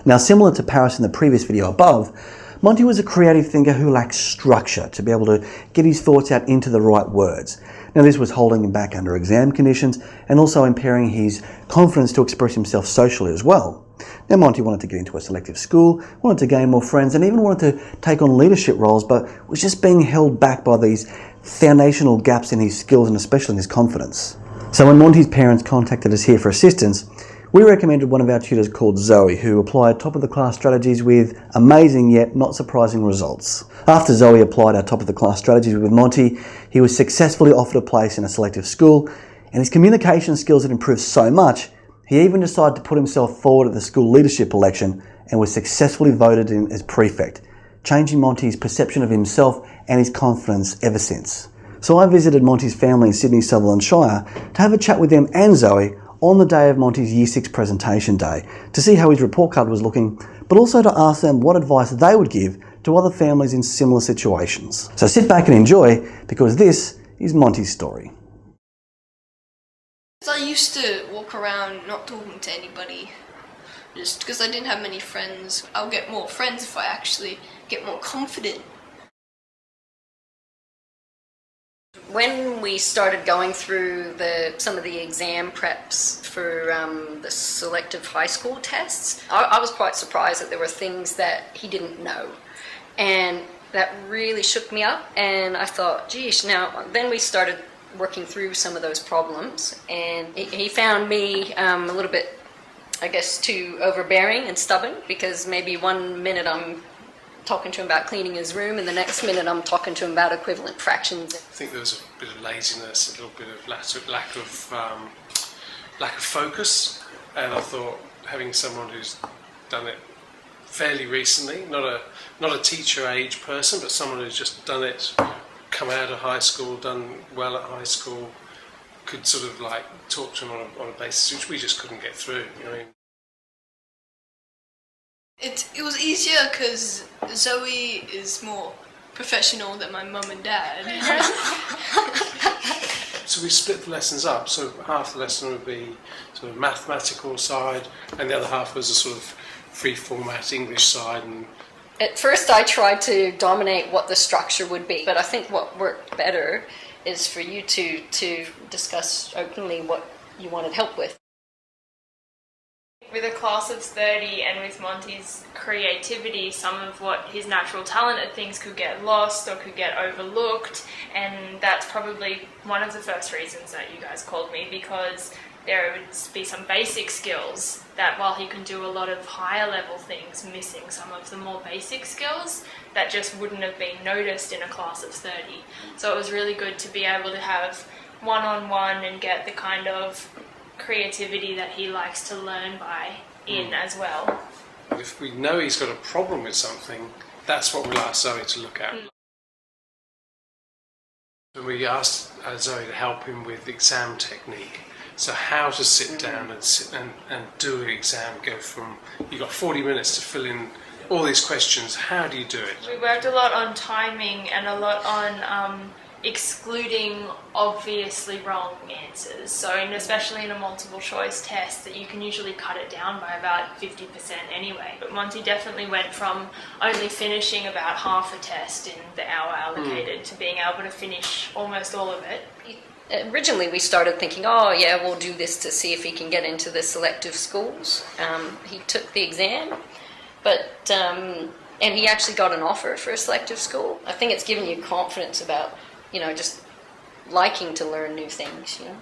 Now, similar to Paris in the previous video above, Monty was a creative thinker who lacked structure to be able to get his thoughts out into the right words. Now, this was holding him back under exam conditions and also impairing his confidence to express himself socially as well. Now, Monty wanted to get into a selective school, wanted to gain more friends, and even wanted to take on leadership roles, but was just being held back by these foundational gaps in his skills and especially in his confidence. So when Monty's parents contacted us here for assistance, we recommended one of our tutors called Zoe, who applied top-of-the-class strategies with amazing yet not surprising results. After Zoe applied our top-of-the-class strategies with Monty, he was successfully offered a place in a selective school, and his communication skills had improved so much, he even decided to put himself forward at the school leadership election and was successfully voted in as prefect, changing Monty's perception of himself and his confidence ever since. So I visited Monty's family in Sydney, Sutherland Shire to have a chat with them and Zoe on the day of Monty's Year 6 presentation day to see how his report card was looking, but also to ask them what advice they would give to other families in similar situations. So sit back and enjoy, because this is Montys Story. I used to walk around not talking to anybody just because I didn't have many friends. I'll get more friends if I actually get more confident. When we started going through some of the exam preps for the selective high school tests, I was quite surprised that there were things that he didn't know. And that really shook me up, and I thought, geez, now then we started working through some of those problems, and he found me a little bit, I guess, too overbearing and stubborn, because maybe one minute I'm talking to him about cleaning his room, and the next minute I'm talking to him about equivalent fractions. I think there was a bit of laziness, a little bit of lack of focus, and I thought having someone who's done it fairly recently, not a teacher age person, but someone who's just done it, come out of high school, done well at high school, could sort of like talk to him on a basis which we just couldn't get through. You know what I mean? It was easier because Zoe is more professional than my mum and dad. So we split the lessons up, so half the lesson would be sort of mathematical side, and the other half was a sort of free format English side. And at first I tried to dominate what the structure would be, but I think what worked better is for you to discuss openly what you wanted help with. With a class of 30 and with Monty's creativity, some of what his natural talent at things could get lost or could get overlooked, and that's probably one of the first reasons that you guys called me, because there would be some basic skills that, while he can do a lot of higher level things, missing some of the more basic skills that just wouldn't have been noticed in a class of 30. So it was really good to be able to have one-on-one and get the kind of creativity that he likes to learn by in as well. if we know he's got a problem with something, that's what we'll ask Zoe to look at. And we asked Zoe to help him with exam technique. So how to sit down and do an exam, go from, you've got 40 minutes to fill in all these questions, how do you do it? We worked a lot on timing and a lot on excluding obviously wrong answers. So especially in a multiple choice test, that you can usually cut it down by about 50% anyway. But Monty definitely went from only finishing about half a test in the hour allocated to being able to finish almost all of it. Originally we started thinking, oh yeah, we'll do this to see if he can get into the selective schools. He took the exam, but and he actually got an offer for a selective school. I think it's given you confidence about, you know, just liking to learn new things, you know.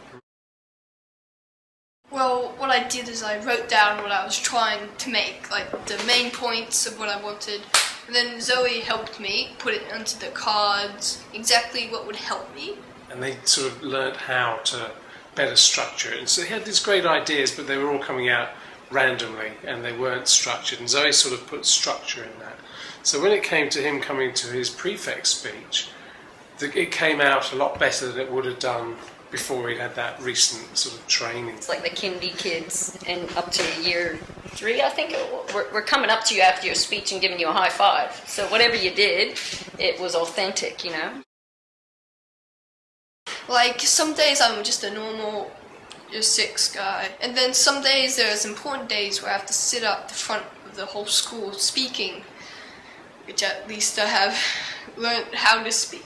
Well, what I did is I wrote down what I was trying to make, like the main points of what I wanted. And then Zoe helped me put it onto the cards, exactly what would help me. And they sort of learnt how to better structure it. And so he had these great ideas, but they were all coming out randomly and they weren't structured. And Zoe sort of put structure in that. So when it came to him coming to his prefect speech, it came out a lot better than it would have done before he'd had that recent sort of training. It's like the kindy kids and up to year 3, I think. We're coming up to you after your speech and giving you a high five. So whatever you did, it was authentic, you know. Like, some days I'm just a normal year 6 guy. And then some days there's important days where I have to sit up the front of the whole school speaking, which at least I have learned how to speak.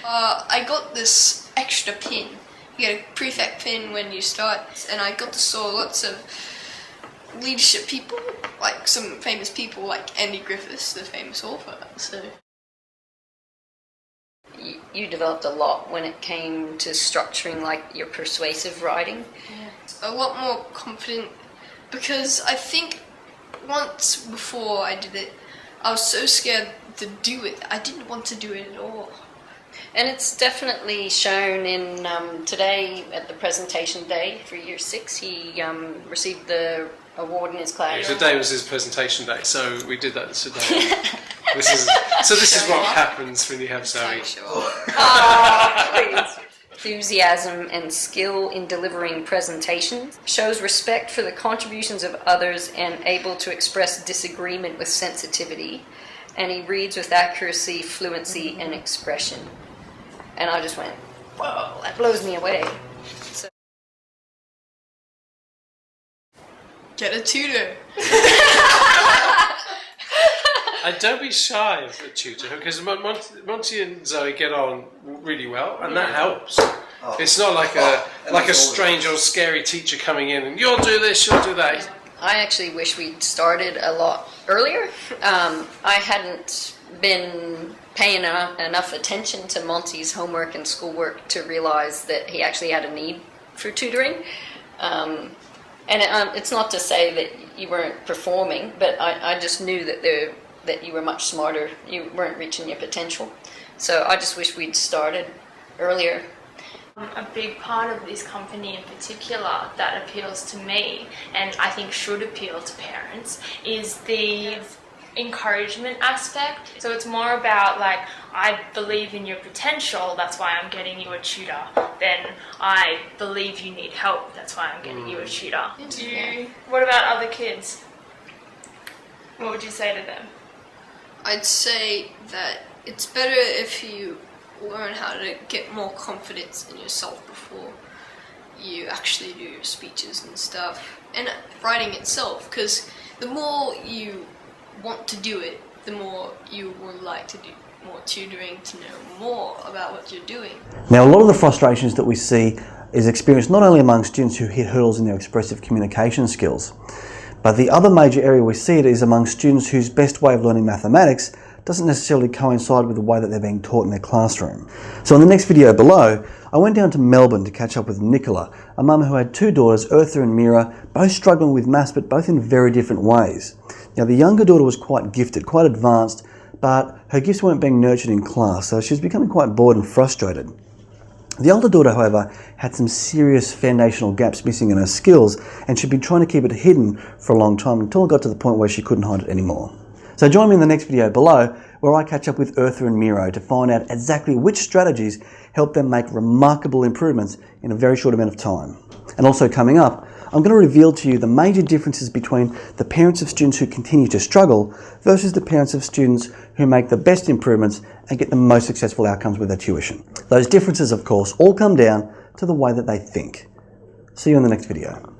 I got this extra pin. You get a prefect pin when you start, and I got to saw lots of leadership people, like some famous people like Andy Griffiths, the famous author. So you developed a lot when it came to structuring like your persuasive writing. Yeah. A lot more confident, because I think once before I did it, I was so scared to do it. I didn't want to do it at all. And it's definitely shown in today at the presentation day for year 6. He received the award in his class. Today was his presentation day, so we did that today. This is what happens when you have Zoe. Please. Enthusiasm and skill in delivering presentations, shows respect for the contributions of others and able to express disagreement with sensitivity, and he reads with accuracy, fluency, and expression. And I just went, whoa, that blows me away. So. Get a tutor. And don't be shy of a tutor, because Monty and Zoe get on really well, and that helps. It's not like a strange or scary teacher coming in and you'll do this, you'll do that. I actually wish we'd started a lot earlier. I hadn't been paying enough attention to Monty's homework and schoolwork to realize that he actually had a need for tutoring. And it's not to say that you weren't performing, but I just knew that you were much smarter. You weren't reaching your potential. So I just wish we'd started earlier. A big part of this company in particular that appeals to me, and I think should appeal to parents, is the encouragement aspect. So it's more about like, I believe in your potential, that's why I'm getting you a tutor, than I believe you need help, that's why I'm getting you a tutor. What about other kids? What would you say to them? I'd say that it's better if you learn how to get more confidence in yourself before you actually do your speeches and stuff, and writing itself, because the more you want to do it, the more you would like to do more tutoring to know more about what you're doing. Now, a lot of the frustrations that we see is experienced not only among students who hit hurdles in their expressive communication skills, but the other major area we see it is among students whose best way of learning mathematics doesn't necessarily coincide with the way that they're being taught in their classroom. So in the next video below, I went down to Melbourne to catch up with Nicola, a mum who had 2 daughters, Eartha and Mira, both struggling with maths, but both in very different ways. Now, the younger daughter was quite gifted, quite advanced, but her gifts weren't being nurtured in class, so she was becoming quite bored and frustrated. The older daughter, however, had some serious foundational gaps missing in her skills, and she'd been trying to keep it hidden for a long time until it got to the point where she couldn't hide it anymore. So join me in the next video below, where I catch up with Eartha and Miro to find out exactly which strategies help them make remarkable improvements in a very short amount of time. And also coming up, I'm going to reveal to you the major differences between the parents of students who continue to struggle versus the parents of students who make the best improvements and get the most successful outcomes with their tuition. Those differences, of course, all come down to the way that they think. See you in the next video.